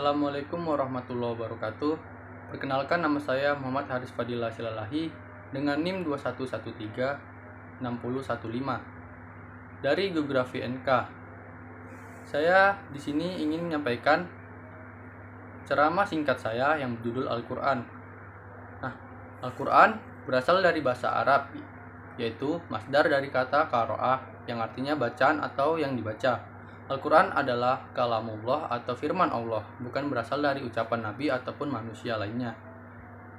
Assalamualaikum warahmatullahi wabarakatuh. Perkenalkan, nama saya Muhammad Haris Fadilah Silalahi dengan NIM 21136015 dari Geografi NK. Saya di sini ingin menyampaikan ceramah singkat saya yang berjudul Al-Quran. Al-Quran berasal dari bahasa Arab, yaitu masdar dari kata qara'ah yang artinya bacaan atau yang dibaca. Al-Quran adalah kalamullah atau firman Allah, bukan berasal dari ucapan Nabi ataupun manusia lainnya.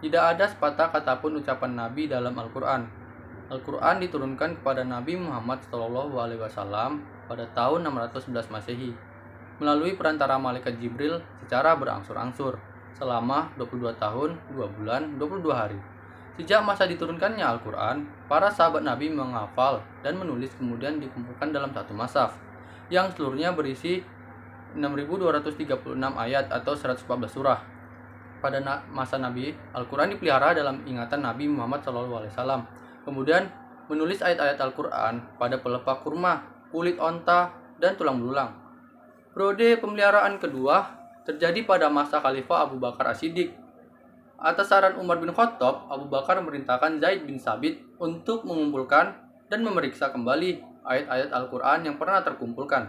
Tidak ada sepatah kata pun ucapan Nabi dalam Al-Quran. Al-Quran diturunkan kepada Nabi Muhammad SAW pada tahun 611 Masehi melalui perantara malaikat Jibril secara berangsur-angsur selama 22 tahun, 2 bulan, 22 hari. Sejak masa diturunkannya Al-Quran, para sahabat Nabi menghafal dan menulis, kemudian dikumpulkan dalam satu mashaf yang seluruhnya berisi 6.236 ayat atau 114 surah. Pada masa Nabi, Al-Quran dipelihara dalam ingatan Nabi Muhammad SAW. Kemudian menulis ayat-ayat Al-Quran pada pelepah kurma, kulit onta, dan tulang belulang. Periode pemeliharaan kedua terjadi pada masa Khalifah Abu Bakar As-Siddiq. Atas saran Umar bin Khattab, Abu Bakar memerintahkan Zaid bin Sabit untuk mengumpulkan dan memeriksa kembali ayat-ayat Al-Quran yang pernah terkumpulkan.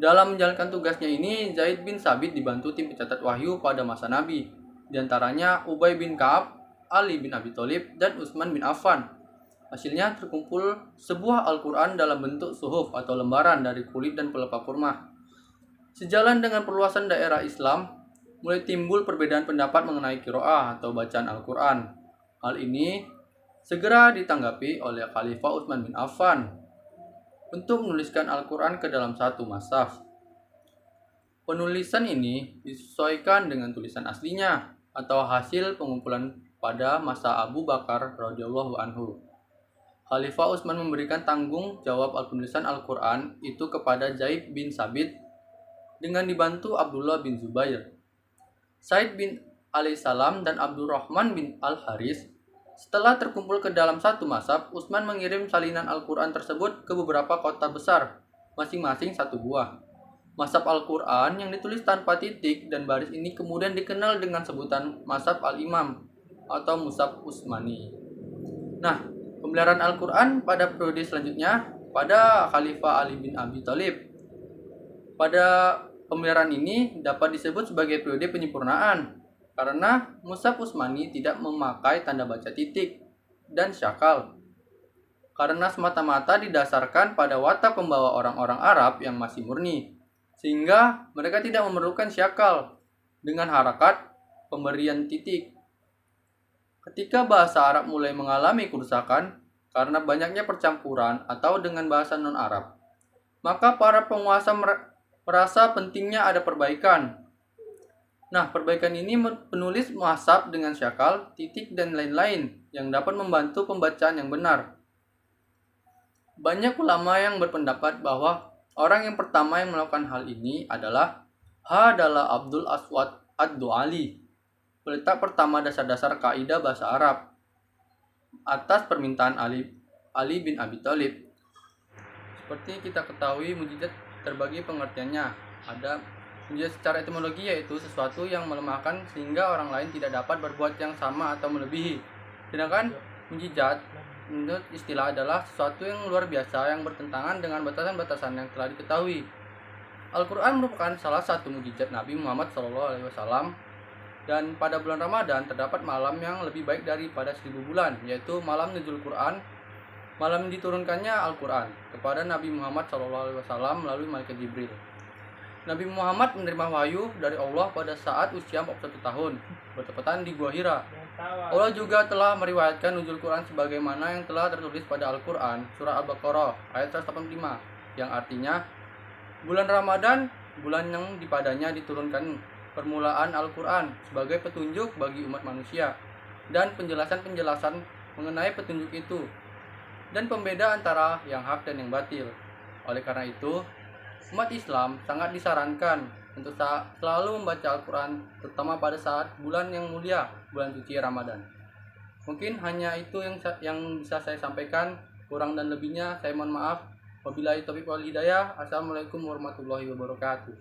Dalam menjalankan tugasnya ini, Zaid bin Sabit dibantu tim pencatat wahyu pada masa Nabi, diantaranya Ubay bin Ka'ab, Ali bin Abi Thalib, dan Utsman bin Affan. Hasilnya terkumpul sebuah Al-Quran dalam bentuk suhuf atau lembaran dari kulit dan pelepah kurma. Sejalan dengan perluasan daerah Islam, mulai timbul perbedaan pendapat mengenai qiraah atau bacaan Al-Quran. Hal ini segera ditanggapi oleh Khalifah Utsman bin Affan untuk menuliskan Al-Quran ke dalam satu mashaf. Penulisan ini disesuaikan dengan tulisan aslinya atau hasil pengumpulan pada masa Abu Bakar radhiyallahu anhu. Khalifah Utsman memberikan tanggung jawab penulisan Al-Quran itu kepada Zaid bin Sabit dengan dibantu Abdullah bin Zubair, Said bin Alaihissalam, dan Abdurrahman bin Al-Haris. Setelah terkumpul ke dalam satu mashaf, Utsman mengirim salinan Al-Quran tersebut ke beberapa kota besar, masing-masing satu buah. Mashaf Al-Quran yang ditulis tanpa titik dan baris ini kemudian dikenal dengan sebutan Mashaf Al-Imam atau Mushaf Utsmani. Pemeliharaan Al-Quran pada periode selanjutnya pada Khalifah Ali bin Abi Thalib. Pada pemeliharaan ini dapat disebut sebagai periode penyempurnaan, karena Mushaf Utsmani tidak memakai tanda baca titik dan syakal, karena semata-mata didasarkan pada watak pembawa orang-orang Arab yang masih murni, sehingga mereka tidak memerlukan syakal dengan harakat pemberian titik. Ketika bahasa Arab mulai mengalami kerusakan karena banyaknya percampuran atau dengan bahasa non-Arab, maka para penguasa merasa pentingnya ada perbaikan. Perbaikan ini penulis muhasab dengan syakal, titik, dan lain-lain yang dapat membantu pembacaan yang benar. Banyak ulama yang berpendapat bahwa orang yang pertama yang melakukan hal ini adalah Abdul Aswad Ad-Du'ali, peletak pertama dasar-dasar kaidah bahasa Arab, atas permintaan Ali bin Abi Thalib. Seperti kita ketahui, mukjizat terbagi pengertiannya. Ada mukjizat secara etimologi, yaitu sesuatu yang melemahkan sehingga orang lain tidak dapat berbuat yang sama atau melebihi. Sedangkan mukjizat menurut istilah adalah sesuatu yang luar biasa yang bertentangan dengan batasan-batasan yang telah diketahui. Al-Quran merupakan salah satu mukjizat Nabi Muhammad SAW, dan pada bulan Ramadan terdapat malam yang lebih baik daripada 1000 bulan, yaitu malam Nuzul Quran, malam diturunkannya Al-Quran kepada Nabi Muhammad SAW melalui malaikat Jibril. Nabi Muhammad menerima wahyu dari Allah pada saat usia 41 tahun, bertepatan di Gua Hira. Allah juga telah meriwayatkan nuzul Quran sebagaimana yang telah tertulis pada Al-Quran, surah Al-Baqarah ayat 185, yang artinya bulan Ramadan, bulan yang dipadanya diturunkan permulaan Al-Quran sebagai petunjuk bagi umat manusia, dan penjelasan-penjelasan mengenai petunjuk itu, dan pembeda antara yang hak dan yang batil. Oleh karena itu, umat Islam sangat disarankan untuk selalu membaca Al-Quran, terutama pada saat bulan yang mulia, bulan suci Ramadan. Mungkin hanya itu yang bisa saya sampaikan. Kurang dan lebihnya saya mohon maaf. Wabillahi taufiq wal hidayah. Assalamualaikum warahmatullahi wabarakatuh.